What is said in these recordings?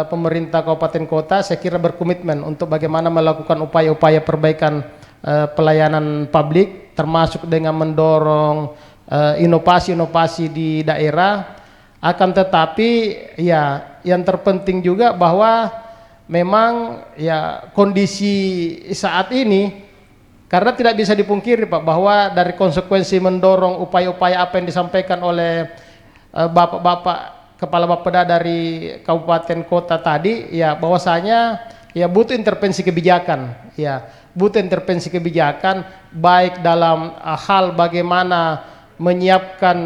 pemerintah kabupaten kota saya kira berkomitmen untuk bagaimana melakukan upaya-upaya perbaikan pelayanan publik, termasuk dengan mendorong inovasi-inovasi di daerah. Akan tetapi ya yang terpenting juga bahwa memang ya kondisi saat ini, karena tidak bisa dipungkiri Pak bahwa dari konsekuensi mendorong upaya-upaya apa yang disampaikan oleh bapak-bapak kepala bapeda dari kabupaten kota tadi, ya bahwasanya ya butuh intervensi kebijakan, ya butuh intervensi kebijakan baik dalam hal bagaimana menyiapkan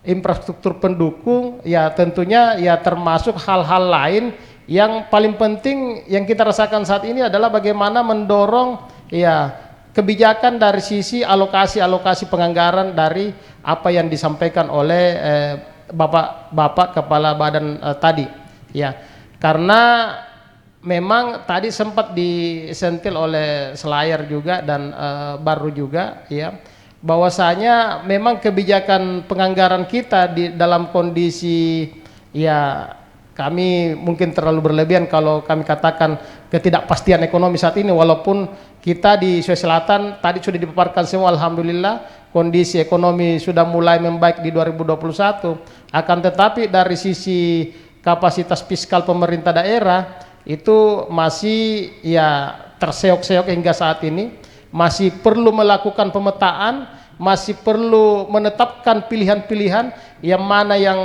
infrastruktur pendukung, ya tentunya ya termasuk hal-hal lain yang paling penting yang kita rasakan saat ini adalah bagaimana mendorong ya kebijakan dari sisi alokasi penganggaran dari apa yang disampaikan oleh bapak kepala badan tadi, ya karena memang tadi sempat disentil oleh Selayar juga dan baru juga ya bahwasanya memang kebijakan penganggaran kita di dalam kondisi ya kami mungkin terlalu berlebihan kalau kami katakan ketidakpastian ekonomi saat ini, walaupun kita di Sulawesi Selatan tadi sudah dipaparkan semua alhamdulillah kondisi ekonomi sudah mulai membaik di 2021, akan tetapi dari sisi kapasitas fiskal pemerintah daerah itu masih ya terseok-seok hingga saat ini, masih perlu melakukan pemetaan, masih perlu menetapkan pilihan-pilihan yang mana yang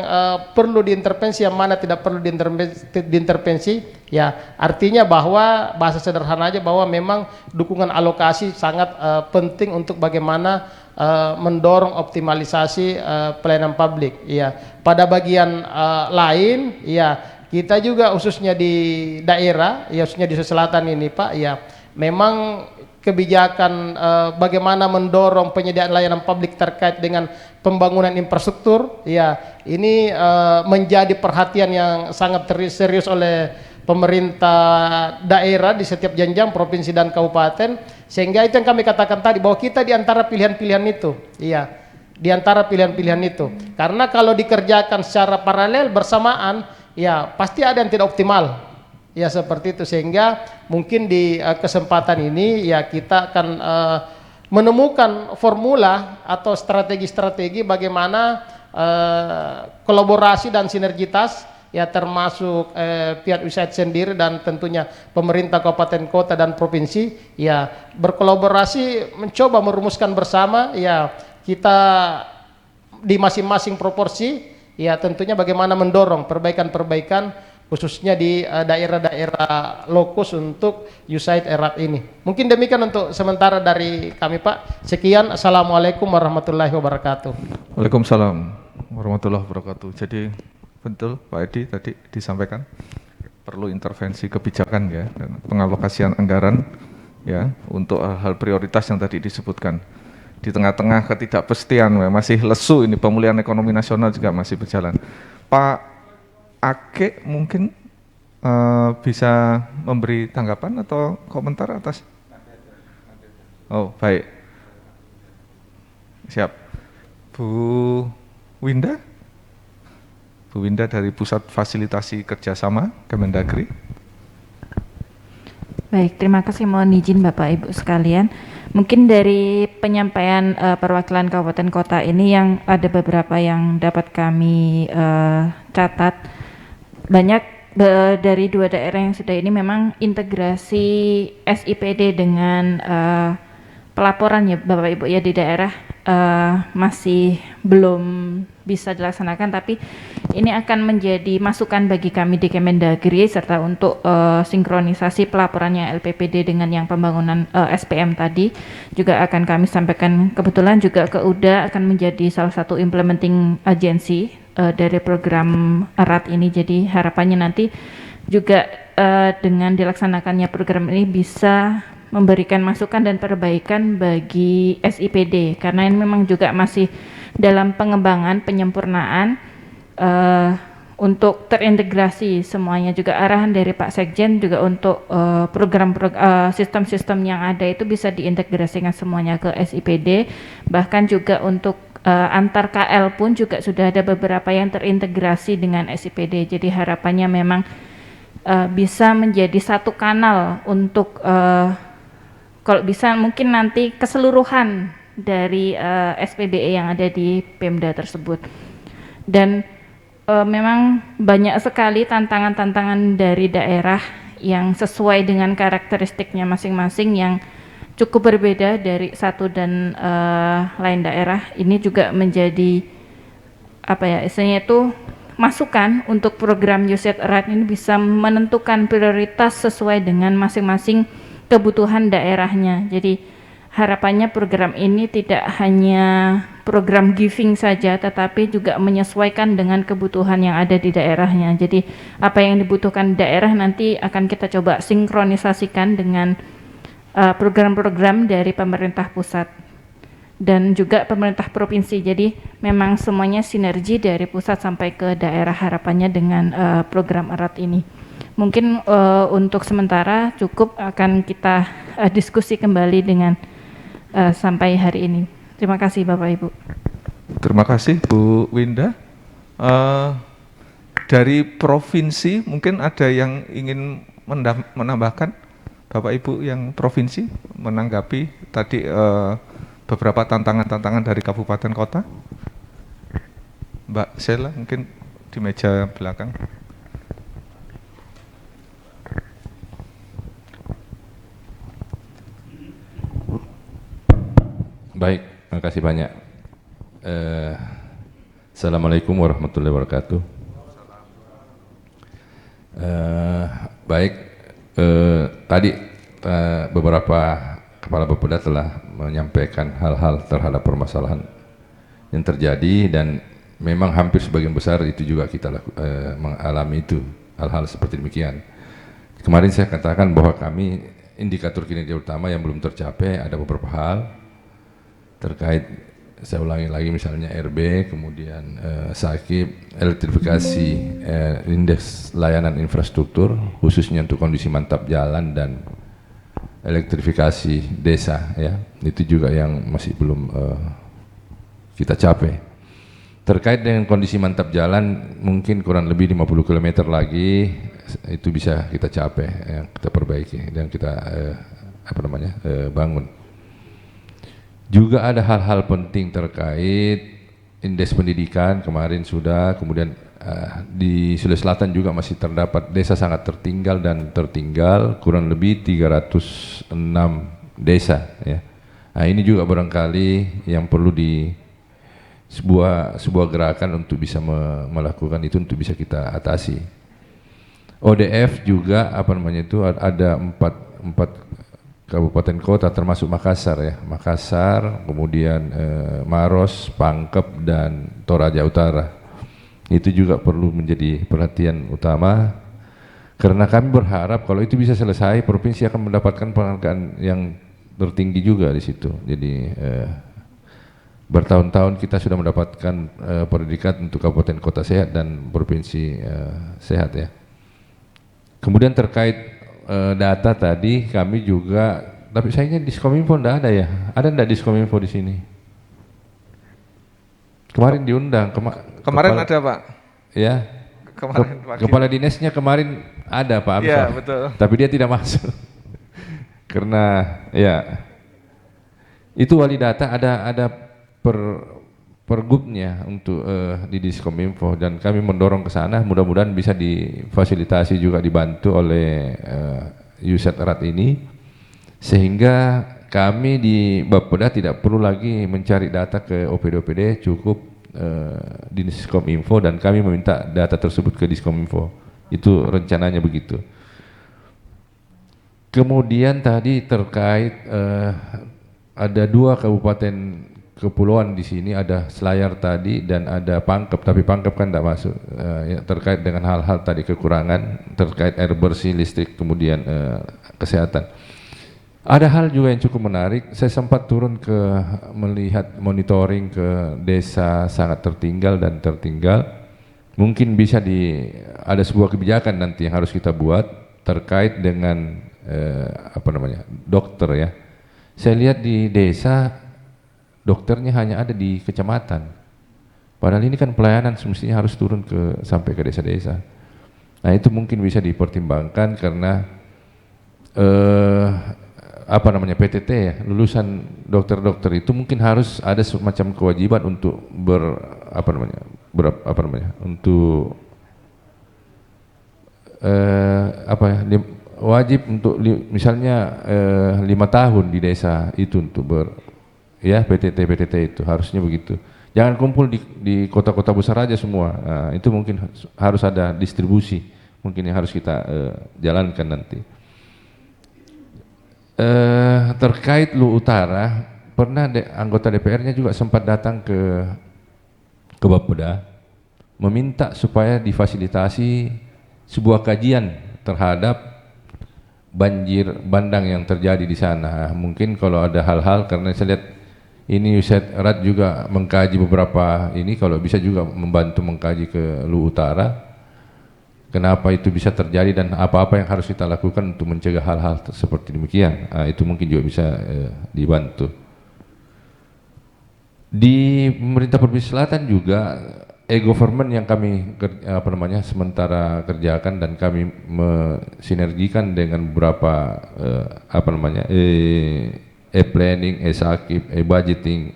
perlu diintervensi, yang mana tidak perlu diintervensi. Ya, artinya bahwa bahasa sederhana aja bahwa memang dukungan alokasi sangat penting untuk bagaimana mendorong optimalisasi pelayanan publik. Ya, pada bagian lain, ya kita juga khususnya di daerah, ya khususnya di Sulawesi Selatan ini Pak, ya memang kebijakan bagaimana mendorong penyediaan layanan publik terkait dengan pembangunan infrastruktur, ya ini menjadi perhatian yang sangat serius oleh pemerintah daerah di setiap jenjang provinsi dan kabupaten, sehingga itu yang kami katakan tadi bahwa kita di antara pilihan-pilihan itu, iya di antara pilihan-pilihan itu, karena kalau dikerjakan secara paralel bersamaan, ya pasti ada yang tidak optimal. Ya seperti itu, sehingga mungkin di kesempatan ini ya kita akan menemukan formula atau strategi-strategi bagaimana kolaborasi dan sinergitas ya termasuk pihak USAID sendiri dan tentunya pemerintah kabupaten kota dan provinsi ya berkolaborasi mencoba merumuskan bersama ya kita di masing-masing proporsi ya tentunya bagaimana mendorong perbaikan-perbaikan khususnya di daerah-daerah lokus untuk USAID erat ini. Mungkin demikian untuk sementara dari kami Pak. Sekian, Assalamualaikum warahmatullahi wabarakatuh. Waalaikumsalam warahmatullahi wabarakatuh. Jadi betul Pak Edi tadi disampaikan perlu intervensi kebijakan ya dan pengalokasian anggaran ya untuk hal prioritas yang tadi disebutkan. Di tengah-tengah ketidakpastian masih lesu ini pemulihan ekonomi nasional juga masih berjalan. Pak Ake mungkin bisa memberi tanggapan atau komentar atas. Oh baik, siap. Bu Winda dari Pusat Fasilitasi Kerjasama Kemendagri. Baik, terima kasih, mohon izin Bapak Ibu sekalian. Mungkin dari penyampaian perwakilan kabupaten kota ini yang ada beberapa yang dapat kami catat. Banyak dari dua daerah yang sudah ini memang integrasi SIPD dengan pelaporan ya Bapak Ibu ya di daerah masih belum bisa dilaksanakan, tapi ini akan menjadi masukan bagi kami di Kemendagri serta untuk sinkronisasi pelaporannya LPPD dengan yang pembangunan SPM tadi juga akan kami sampaikan. Kebetulan juga ke UDA akan menjadi salah satu implementing agency dari program erat ini, jadi harapannya nanti juga dengan dilaksanakannya program ini bisa memberikan masukan dan perbaikan bagi SIPD karena ini memang juga masih dalam pengembangan penyempurnaan untuk terintegrasi semuanya. Juga arahan dari Pak Sekjen juga untuk sistem-sistem yang ada itu bisa diintegrasikan semuanya ke SIPD, bahkan juga untuk antar KL pun juga sudah ada beberapa yang terintegrasi dengan SIPD. Jadi harapannya memang bisa menjadi satu kanal untuk kalau bisa mungkin nanti keseluruhan dari SPBE yang ada di Pemda tersebut. Dan memang banyak sekali tantangan-tantangan dari daerah yang sesuai dengan karakteristiknya masing-masing yang cukup berbeda dari satu dan lain daerah. Ini juga menjadi istilahnya itu masukan untuk program USAID erat ini bisa menentukan prioritas sesuai dengan masing-masing kebutuhan daerahnya. Jadi harapannya program ini tidak hanya program giving saja, tetapi juga menyesuaikan dengan kebutuhan yang ada di daerahnya. Jadi apa yang dibutuhkan daerah nanti akan kita coba sinkronisasikan dengan program-program dari pemerintah pusat dan juga pemerintah provinsi. Jadi memang semuanya sinergi dari pusat sampai ke daerah harapannya dengan program erat ini. Mungkin untuk sementara cukup, akan kita diskusi kembali dengan sampai hari ini. Terima kasih Bapak Ibu. Terima kasih Bu Winda. Dari provinsi mungkin ada yang ingin menambahkan, Bapak Ibu yang provinsi menanggapi tadi beberapa tantangan-tantangan dari kabupaten kota. Mbak Sheila mungkin di meja belakang. Baik, terima kasih banyak. Assalamualaikum warahmatullahi wabarakatuh. Baik, tadi beberapa kepala Bapeda telah menyampaikan hal-hal terhadap permasalahan yang terjadi, dan memang hampir sebagian besar itu juga kita mengalami itu, hal-hal seperti demikian. Kemarin saya katakan bahwa kami indikator kinerja utama yang belum tercapai ada beberapa hal terkait, saya ulangi lagi, misalnya RB, kemudian SAKIP, elektrifikasi, indeks layanan infrastruktur khususnya untuk kondisi mantap jalan dan elektrifikasi desa, ya, itu juga yang masih belum kita capai. Terkait dengan kondisi mantap jalan, mungkin kurang lebih 50 km lagi itu bisa kita capai, yang kita perbaiki dan kita bangun. Juga ada hal-hal penting terkait indeks pendidikan, kemarin sudah, kemudian di Sulawesi Selatan juga masih terdapat desa sangat tertinggal dan tertinggal, kurang lebih 306 desa, ya. Nah, ini juga barangkali yang perlu di sebuah gerakan untuk bisa melakukan itu, untuk bisa kita atasi. ODF juga ada empat kabupaten kota termasuk Makassar, ya, Makassar, kemudian Maros, Pangkep, dan Toraja Utara. Itu juga perlu menjadi perhatian utama, karena kami berharap kalau itu bisa selesai, provinsi akan mendapatkan penghargaan yang tertinggi juga di situ. Jadi bertahun-tahun kita sudah mendapatkan predikat untuk kabupaten kota sehat dan provinsi sehat, ya. Kemudian terkait data tadi, kami juga, tapi sayangnya Diskominfo enggak ada, ya. Ada enggak Diskominfo di sini? Kemarin diundang. Kemarin ada, Pak. Ya. Kemarin Kepala dinasnya kemarin ada, Pak Amsar. Iya, betul. Tapi dia tidak masuk. Karena ya itu wali data ada pergubnya untuk di Diskominfo, dan kami mendorong ke sana, mudah-mudahan bisa difasilitasi juga, dibantu oleh USAID erat ini, sehingga kami di Bapeda tidak perlu lagi mencari data ke OPD-OPD, cukup di Diskominfo, dan kami meminta data tersebut ke Diskominfo. Itu rencananya begitu. Kemudian tadi terkait ada 2 kabupaten kepulauan di sini, ada Selayar tadi dan ada Pangkep, tapi Pangkep kan tidak masuk, ya, terkait dengan hal-hal tadi kekurangan terkait air bersih, listrik, kemudian kesehatan. Ada hal juga yang cukup menarik, saya sempat turun ke melihat monitoring ke desa sangat tertinggal dan tertinggal. Mungkin bisa ada sebuah kebijakan nanti yang harus kita buat terkait dengan dokter, ya. Saya lihat di desa dokternya hanya ada di kecamatan. Padahal ini kan pelayanan semestinya harus turun sampai ke desa-desa. Nah itu mungkin bisa dipertimbangkan karena PTT ya, lulusan dokter-dokter itu mungkin harus ada semacam kewajiban untuk wajib untuk misalnya 5 tahun di desa itu untuk PTT itu harusnya begitu. Jangan kumpul di kota-kota besar aja semua. Nah, itu mungkin harus ada distribusi, mungkin yang harus kita jalankan nanti. Terkait Lu Utara, pernah anggota DPR-nya juga sempat datang ke Bapeda meminta supaya difasilitasi sebuah kajian terhadap banjir bandang yang terjadi di sana. Mungkin kalau ada hal-hal, karena saya lihat ini Ustadz Rad juga mengkaji beberapa ini, kalau bisa juga membantu mengkaji ke Lu Utara kenapa itu bisa terjadi dan apa-apa yang harus kita lakukan untuk mencegah hal-hal seperti demikian. Itu mungkin juga bisa dibantu. Di pemerintah Provinsi Selatan juga e-government yang kami sementara kerjakan dan kami mensinergikan dengan beberapa e-planning, e-sakip, e-budgeting,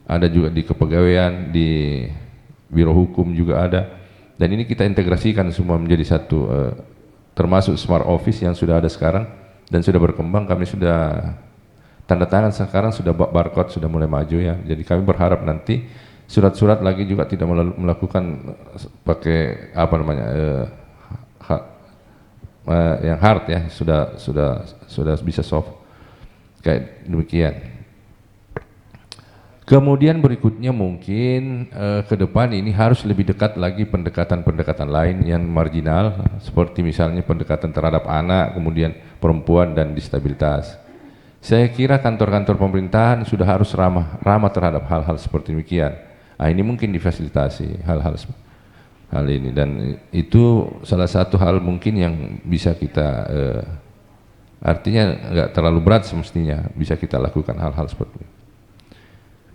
ada juga di kepegawaian, di biro hukum juga ada. Dan ini kita integrasikan semua menjadi satu, termasuk smart office yang sudah ada sekarang dan sudah berkembang. Kami sudah tanda tangan sekarang, sudah barcode sudah mulai maju ya. Jadi kami berharap nanti surat-surat lagi juga tidak melakukan pakai yang hard ya, sudah bisa soft kayak demikian. Kemudian berikutnya mungkin ke depan ini harus lebih dekat lagi pendekatan-pendekatan lain yang marginal, seperti misalnya pendekatan terhadap anak, kemudian perempuan dan disabilitas. Saya kira kantor-kantor pemerintahan sudah harus ramah terhadap hal-hal seperti demikian. Ini mungkin difasilitasi hal ini, dan itu salah satu hal mungkin yang bisa kita artinya nggak terlalu berat, semestinya bisa kita lakukan hal-hal seperti itu.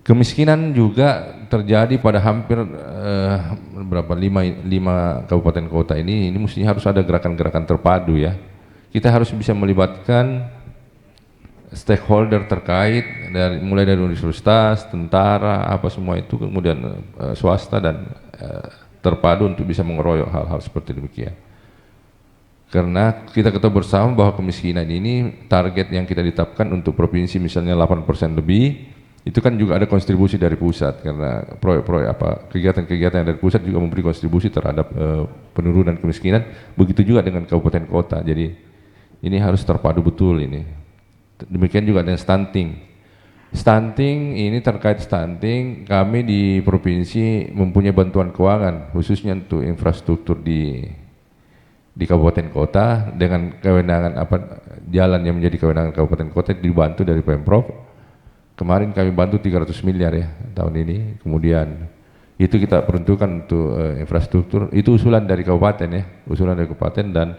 Kemiskinan juga terjadi pada hampir 5 kabupaten kota ini mestinya harus ada gerakan-gerakan terpadu ya. Kita harus bisa melibatkan stakeholder terkait mulai dari universitas, tentara, apa semua itu, kemudian swasta dan terpadu untuk bisa mengeroyok hal-hal seperti demikian. Karena kita ketahui bersama bahwa kemiskinan ini target yang kita tetapkan untuk provinsi misalnya 8% lebih, itu kan juga ada kontribusi dari pusat, karena proyek-proyek kegiatan-kegiatan yang dari pusat juga memberi kontribusi terhadap penurunan kemiskinan. Begitu juga dengan kabupaten kota. Jadi ini harus terpadu betul ini. Demikian juga dengan stunting. Stunting ini, terkait stunting, kami di provinsi mempunyai bantuan keuangan khususnya untuk infrastruktur di kabupaten kota dengan kewenangan jalan yang menjadi kewenangan kabupaten kota dibantu dari Pemprov. Kemarin kami bantu 300 miliar ya tahun ini. Kemudian itu kita peruntukkan untuk infrastruktur. Itu usulan dari kabupaten ya, usulan dari kabupaten, dan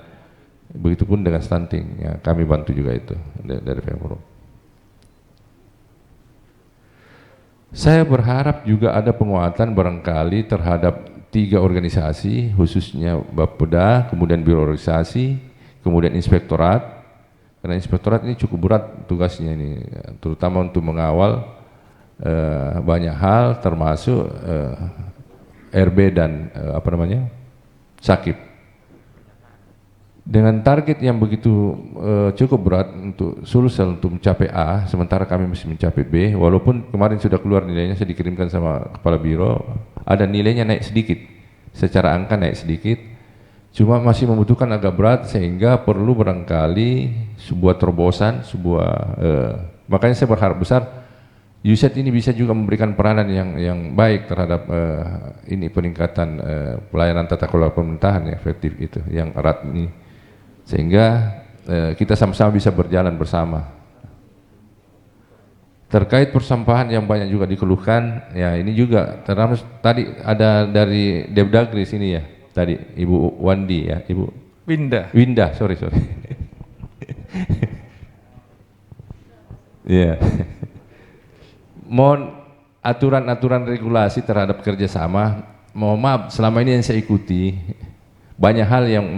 begitupun dengan stunting ya, kami bantu juga itu dari Pemprov. Saya berharap juga ada penguatan barangkali terhadap 3 organisasi, khususnya Bapeda, kemudian Biro Organisasi, kemudian Inspektorat. Karena inspektorat ini cukup berat tugasnya ini, terutama untuk mengawal banyak hal, termasuk RB dan sakit. Dengan target yang begitu cukup berat untuk Sulsel untuk mencapai A, sementara kami masih mencapai B, walaupun kemarin sudah keluar nilainya, saya dikirimkan sama Kepala Biro, ada nilainya naik sedikit, secara angka naik sedikit, cuma masih membutuhkan agak berat, sehingga perlu barangkali sebuah terobosan, makanya saya berharap besar USAID ini bisa juga memberikan peranan yang baik terhadap ini peningkatan pelayanan tata kelola pemerintahan yang efektif itu, yang erat ini, sehingga kita sama-sama bisa berjalan bersama. Terkait persampahan yang banyak juga dikeluhkan, ya ini juga terus tadi ada dari Depdagri sini ya, tadi Ibu Wandi ya, Ibu Winda, sorry. Iya. mohon aturan-aturan regulasi terhadap kerjasama, mohon maaf selama ini yang saya ikuti banyak hal yang